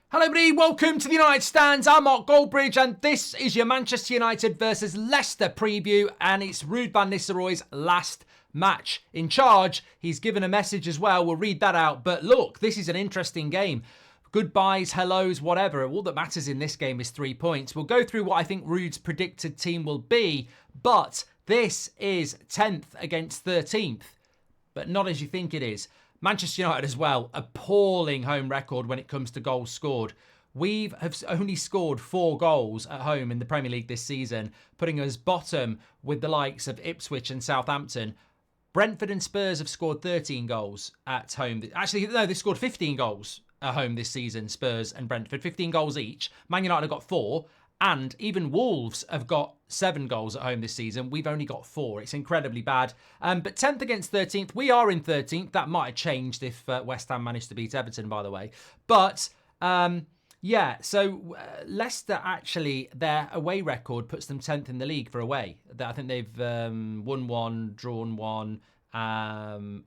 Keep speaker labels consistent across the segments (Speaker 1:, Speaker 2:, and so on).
Speaker 1: Hello everybody, welcome to the United Stands. I'm Mark Goldbridge and this is your Manchester United versus Leicester preview, and it's Ruud van Nistelrooy's last match in charge. He's given a message as well, we'll read that out. But look, this is an interesting game. Goodbyes, hellos, whatever. All that matters in this game is 3 points. We'll go through what I think Ruud's predicted team will be, but this is 10th against 13th, but not as you think it is. Manchester United as well, appalling home record when it comes to goals scored. We have only scored 4 goals at home in the Premier League this season, putting us bottom with the likes of Ipswich and Southampton. Brentford and Spurs have scored 13 goals at home. Actually, no, they scored 15 goals at home this season, Spurs and Brentford, 15 goals each. Man United have got 4. And even Wolves have got 7 goals at home this season. We've only got 4. It's incredibly bad. But 10th against 13th. We are in 13th. That might have changed if West Ham managed to beat Everton, by the way. But, yeah, so Leicester actually, their away record puts them 10th in the league for away. I think they've won 1, drawn 1, won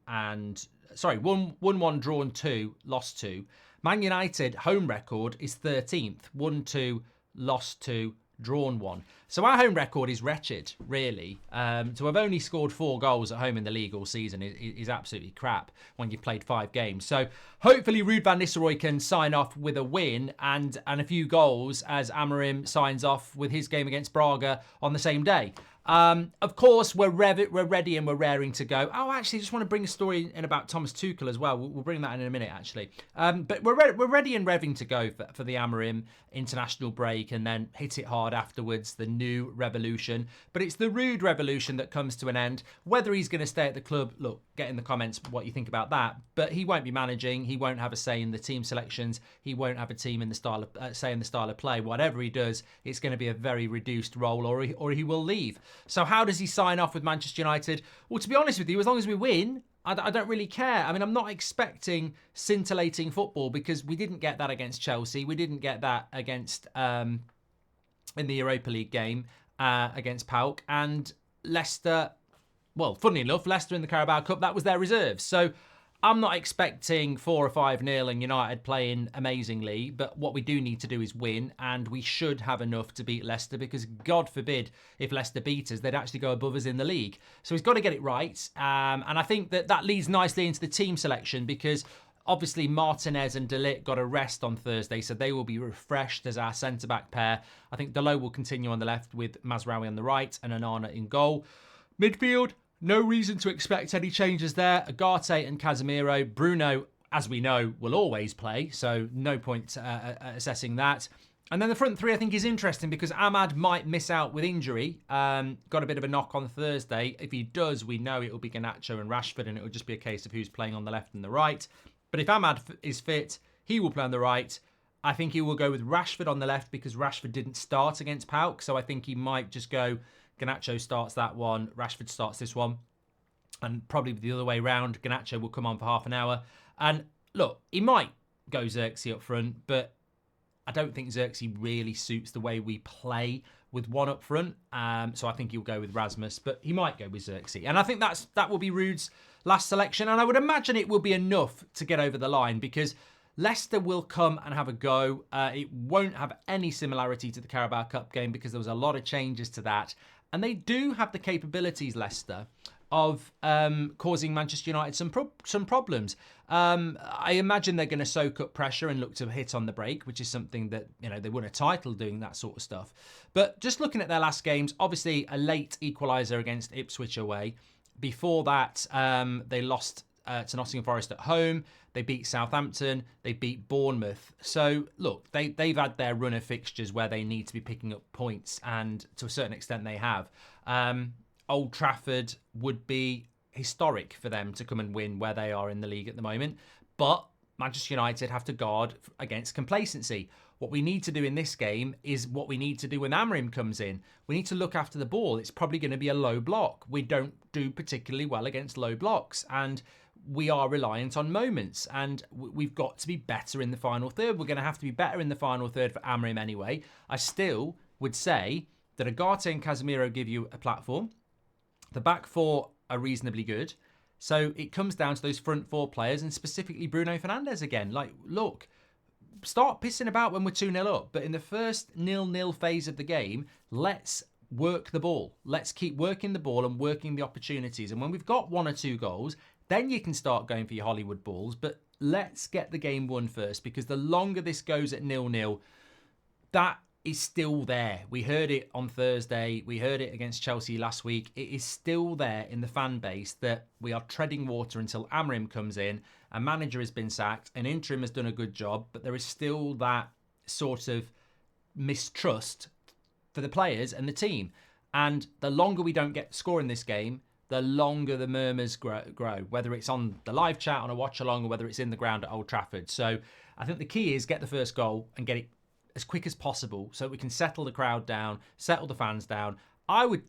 Speaker 1: 1, drawn 2, lost 2. Man United home record is 13th. 1, 2, lost 2, drawn 1. So our home record is wretched, really. To have only scored 4 goals at home in the league all season is absolutely crap when you've played 5 games. So hopefully Ruud van Nistelrooy can sign off with a win and a few goals as Amorim signs off with his game against Braga on the same day. Of course, we're ready and we're raring to go. Oh, actually, I just want to bring a story in about Thomas Tuchel as well. We'll bring that in a minute, actually. But we're ready and revving to go for the Amorim international break and then hit it hard afterwards, the new revolution. But it's the Ruud revolution that comes to an end. Whether he's going to stay at the club, look, get in the comments what you think about that. But he won't be managing. He won't have a say in the team selections. He won't have a team in the style of say in the style of play. Whatever he does, it's going to be a very reduced role, or he will leave. So how does he sign off with Manchester United? Well, to be honest with you, as long as we win, I don't really care. I mean, I'm not expecting scintillating football because we didn't get that against Chelsea. We didn't get that against in the Europa League game against PAOK. And Leicester, well, funnily enough, Leicester in the Carabao Cup, that was their reserves. So I'm not expecting 4 or 5-0 and United playing amazingly, but what we do need to do is win, and we should have enough to beat Leicester because, God forbid, if Leicester beat us, they'd actually go above us in the league. So he's got to get it right, and I think that leads nicely into the team selection because obviously Martinez and De Ligt got a rest on Thursday, so they will be refreshed as our centre-back pair. I think Dalot will continue on the left with Mazraoui on the right and Onana in goal. Midfield, no reason to expect any changes there. Ugarte and Casemiro. Bruno, as we know, will always play, so no point assessing that. And then the front three, I think, is interesting because Ahmad might miss out with injury. Got a bit of a knock on Thursday. If he does, we know it will be Garnacho and Rashford, and it will just be a case of who's playing on the left and the right. But if Ahmad is fit, he will play on the right. I think he will go with Rashford on the left because Rashford didn't start against PAOK, so I think he might just go Garnacho starts that one, Rashford starts this one, and probably the other way round. Garnacho will come on for half an hour. And look, he might go Xerxes up front, but I don't think Xerxes really suits the way we play with one up front. So I think he'll go with Rasmus, but he might go with Xerxes. And I think that will be Ruud's last selection. And I would imagine it will be enough to get over the line because Leicester will come and have a go. It won't have any similarity to the Carabao Cup game because there was a lot of changes to that. And they do have the capabilities, Leicester, of causing Manchester United some problems. I imagine they're going to soak up pressure and look to hit on the break, which is something that, they won a title doing that sort of stuff. But just looking at their last games, obviously a late equaliser against Ipswich away. Before that, they lost to Nottingham Forest at home. They beat Southampton. They beat Bournemouth. So, look, they've had their run of fixtures where they need to be picking up points, and to a certain extent they have. Old Trafford would be historic for them to come and win where they are in the league at the moment. But Manchester United have to guard against complacency. What we need to do in this game is what we need to do when Amorim comes in. We need to look after the ball. It's probably going to be a low block. We don't do particularly well against low blocks, and we are reliant on moments, and we've got to be better in the final third. We're going to have to be better in the final third for Amorim anyway. I still would say that Ugarte and Casemiro give you a platform. The back four are reasonably good. So it comes down to those front four players and specifically Bruno Fernandes again. Like, look, start pissing about when we're 2-0 up. But in the first 0-0 phase of the game, let's work the ball. Let's keep working the ball and working the opportunities. And when we've got 1 or 2 goals, then you can start going for your Hollywood balls. But let's get the game won first, because the longer this goes at 0-0, that is still there. We heard it on Thursday. We heard it against Chelsea last week. It is still there in the fan base that we are treading water until Amorim comes in. A manager has been sacked. An interim has done a good job. But there is still that sort of mistrust for the players and the team. And the longer we don't get scoring this game, the longer the murmurs grow, whether it's on the live chat, on a watch-along, or whether it's in the ground at Old Trafford. So I think the key is get the first goal and get it as quick as possible so we can settle the crowd down, settle the fans down. I would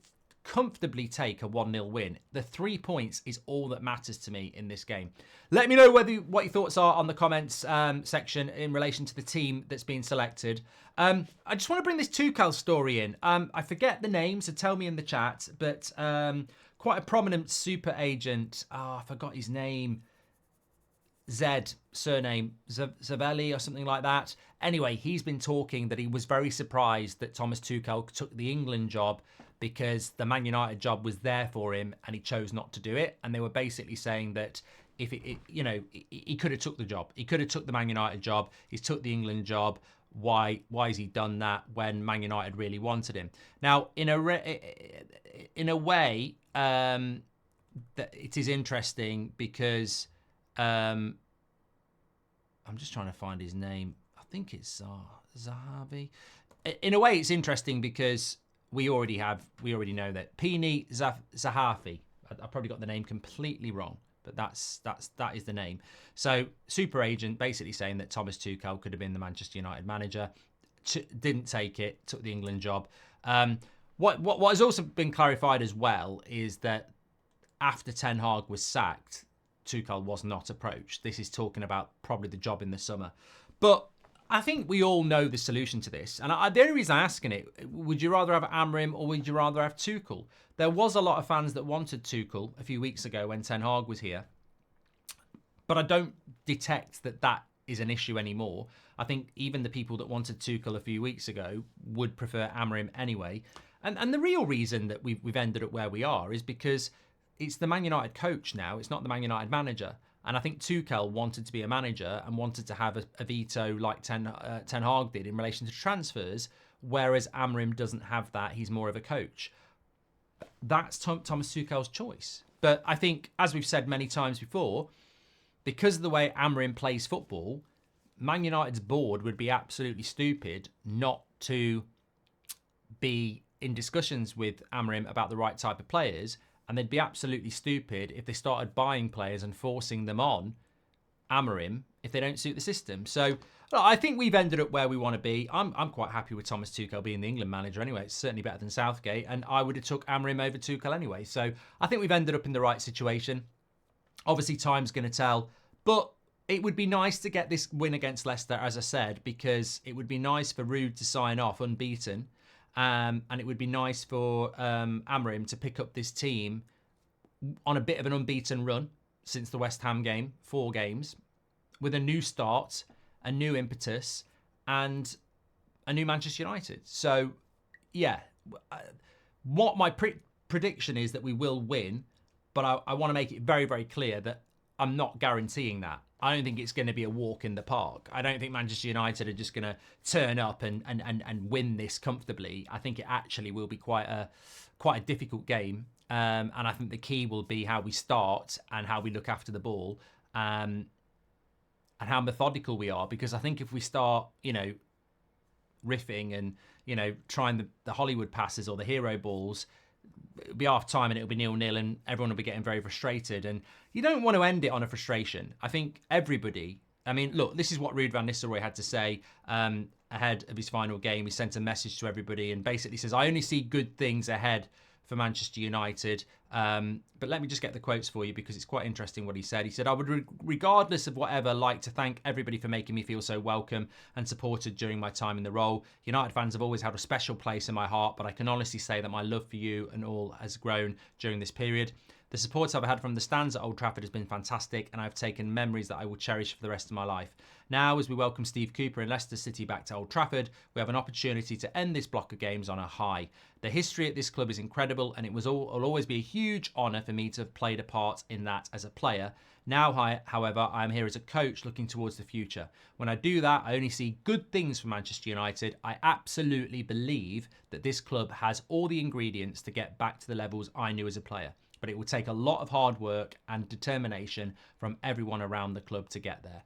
Speaker 1: comfortably take a 1-0 win. The 3 points is all that matters to me in this game. Let me know what your thoughts are on the comments section in relation to the team that's been selected. I just want to bring this Tuchel story in. I forget the name, so tell me in the chat, but quite a prominent super agent. I forgot his name. Surname Zavelli or something like that. Anyway, he's been talking that he was very surprised that Thomas Tuchel took the England job because the Man United job was there for him and he chose not to do it. And they were basically saying that if he could have took the job. He could have took the Man United job. He's took the England job. Why has he done that when Man United really wanted him? Now, in a way, that it is interesting because I'm just trying to find his name. I think it's Zahavi. In a way, it's interesting because we already know that Pini Zahavi. I probably got the name completely wrong, but that is the name. So super agent basically saying that Thomas Tuchel could have been the Manchester United manager, didn't take it, took the England job. What has also been clarified as well is that after Ten Hag was sacked, Tuchel was not approached. This is talking about probably the job in the summer. But I think we all know the solution to this. And the only reason I'm asking it, would you rather have Amorim or would you rather have Tuchel? There was a lot of fans that wanted Tuchel a few weeks ago when Ten Hag was here. But I don't detect that is an issue anymore. I think even the people that wanted Tuchel a few weeks ago would prefer Amorim anyway. And the real reason that we've ended up where we are is because it's the Man United coach now. It's not the Man United manager. And I think Tuchel wanted to be a manager and wanted to have a veto like Ten Hag did in relation to transfers, whereas Amorim doesn't have that. He's more of a coach. That's Thomas Tuchel's choice. But I think, as we've said many times before, because of the way Amorim plays football, Man United's board would be absolutely stupid not to be in discussions with Amorim about the right type of players. And they'd be absolutely stupid if they started buying players and forcing them on Amorim if they don't suit the system. So I think we've ended up where we want to be. I'm quite happy with Thomas Tuchel being the England manager anyway. It's certainly better than Southgate. And I would have took Amorim over Tuchel anyway. So I think we've ended up in the right situation. Obviously, time's going to tell. But it would be nice to get this win against Leicester, as I said, because it would be nice for Ruud to sign off unbeaten. And it would be nice for Amorim to pick up this team on a bit of an unbeaten run since the West Ham game, 4 games, with a new start, a new impetus, and a new Manchester United. So, yeah, what my prediction is that we will win, but I want to make it very, very clear that I'm not guaranteeing that. I don't think it's going to be a walk in the park. I don't think Manchester United are just going to turn up and win this comfortably. I think it actually will be quite a difficult game. And I think the key will be how we start and how we look after the ball and how methodical we are. Because I think if we start, riffing and, trying the Hollywood passes or the hero balls, it'll be half time and it'll be 0-0 and everyone will be getting very frustrated. And you don't want to end it on a frustration. I think everybody, look, this is what Ruud van Nistelrooy had to say ahead of his final game. He sent a message to everybody and basically says, I only see good things ahead for Manchester United. But let me just get the quotes for you because it's quite interesting what he said. He said, I would, regardless of whatever, like to thank everybody for making me feel so welcome and supported during my time in the role. United fans have always held a special place in my heart, but I can honestly say that my love for you and all has grown during this period. The support I've had from the stands at Old Trafford has been fantastic, and I've taken memories that I will cherish for the rest of my life. Now, as we welcome Steve Cooper and Leicester City back to Old Trafford, we have an opportunity to end this block of games on a high. The history at this club is incredible, and will always be a huge honour for me to have played a part in that as a player. Now, however, I am here as a coach looking towards the future. When I do that, I only see good things for Manchester United. I absolutely believe that this club has all the ingredients to get back to the levels I knew as a player. But it will take a lot of hard work and determination from everyone around the club to get there.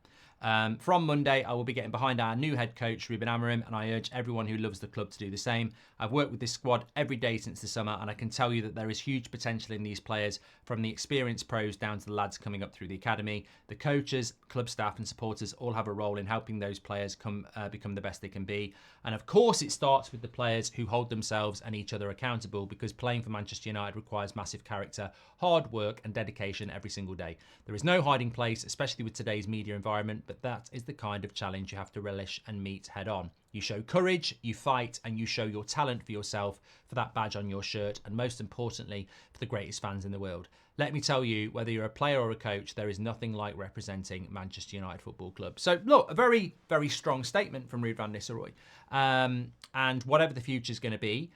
Speaker 1: From Monday, I will be getting behind our new head coach, Ruud and Amorim, and I urge everyone who loves the club to do the same. I've worked with this squad every day since the summer, and I can tell you that there is huge potential in these players, from the experienced pros down to the lads coming up through the academy. The coaches, club staff and supporters all have a role in helping those players become the best they can be. And of course, it starts with the players who hold themselves and each other accountable, because playing for Manchester United requires massive character, hard work and dedication every single day. There is no hiding place, especially with today's media environment, but that is the kind of challenge you have to relish and meet head on. You show courage, you fight, and you show your talent for yourself, for that badge on your shirt, and most importantly, for the greatest fans in the world. Let me tell you, whether you're a player or a coach, there is nothing like representing Manchester United Football Club. So, look, a very, very strong statement from Ruud van Nistelrooy. And whatever the future's going to be,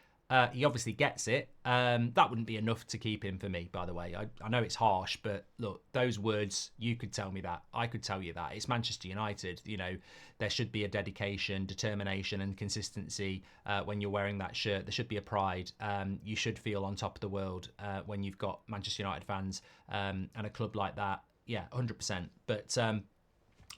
Speaker 1: he obviously gets it. That wouldn't be enough to keep him for me, by the way. I know it's harsh, but look, those words, you could tell me that. I could tell you that. It's Manchester United. You know, there should be a dedication, determination and consistency when you're wearing that shirt. There should be a pride. You should feel on top of the world when you've got Manchester United fans and a club like that. Yeah, 100%. But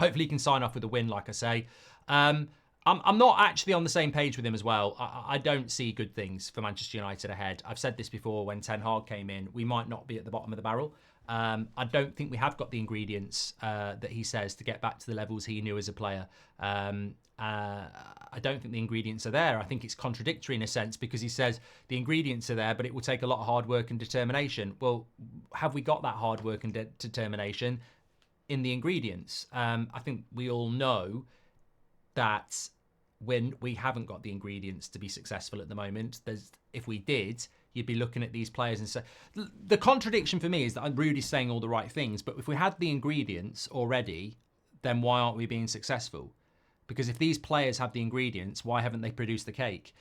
Speaker 1: hopefully he can sign off with a win, like I say. I'm not actually on the same page with him as well. I don't see good things for Manchester United ahead. I've said this before when Ten Hag came in. We might not be at the bottom of the barrel. I don't think we have got the ingredients that he says to get back to the levels he knew as a player. I don't think the ingredients are there. I think it's contradictory in a sense, because he says the ingredients are there, but it will take a lot of hard work and determination. Well, have we got that hard work and determination in the ingredients? I think we all know that when we haven't got the ingredients to be successful at the moment. If we did, you'd be looking at these players and say, the contradiction for me is that Ruud is saying all the right things, but if we had the ingredients already, then why aren't we being successful? Because if these players have the ingredients, why haven't they produced the cake?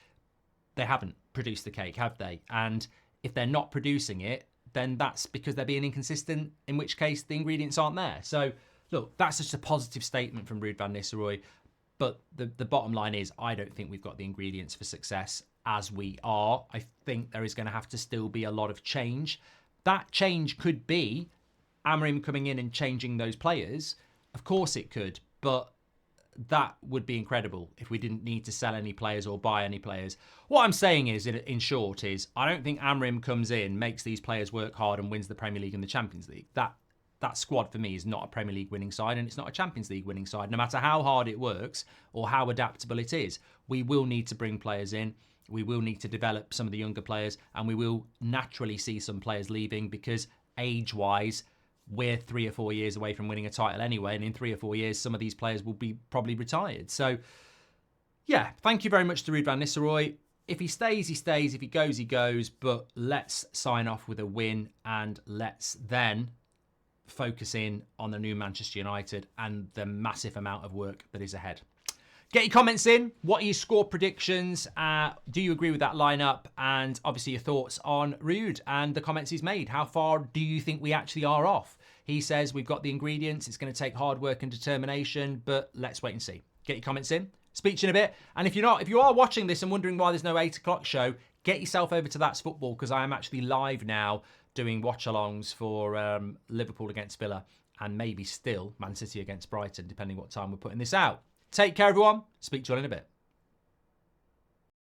Speaker 1: They haven't produced the cake, have they? And if they're not producing it, then that's because they're being inconsistent, in which case the ingredients aren't there. So, look, that's just a positive statement from Ruud van Nistelrooy. But the bottom line is, I don't think we've got the ingredients for success as we are. I think there is going to have to still be a lot of change. That change could be Amorim coming in and changing those players. Of course it could, but that would be incredible if we didn't need to sell any players or buy any players. What I'm saying is, in short, is I don't think Amorim comes in, makes these players work hard and wins the Premier League and the Champions League. That squad for me is not a Premier League winning side, and it's not a Champions League winning side. No matter how hard it works or how adaptable it is, we will need to bring players in. We will need to develop some of the younger players, and we will naturally see some players leaving because age-wise, we're 3 or 4 years away from winning a title anyway, and in 3 or 4 years, some of these players will be probably retired. So, yeah, thank you very much to Ruud van Nistelrooy. If he stays, he stays. If he goes, he goes. But let's sign off with a win, and let's then focus in on the new Manchester United and the massive amount of work that is ahead. Get your comments in. What are your score predictions? Do you agree with that lineup? And obviously your thoughts on Ruud and the comments he's made. How far do you think we actually are off? He says we've got the ingredients. It's going to take hard work and determination, but let's wait and see. Get your comments in. Speak to you in a bit. And if you are watching this and wondering why there's no 8 o'clock show, get yourself over to That's Football, because I am actually live now doing watch-alongs for Liverpool against Villa and maybe still Man City against Brighton, depending what time we're putting this out. Take care, everyone. Speak to you all in a bit.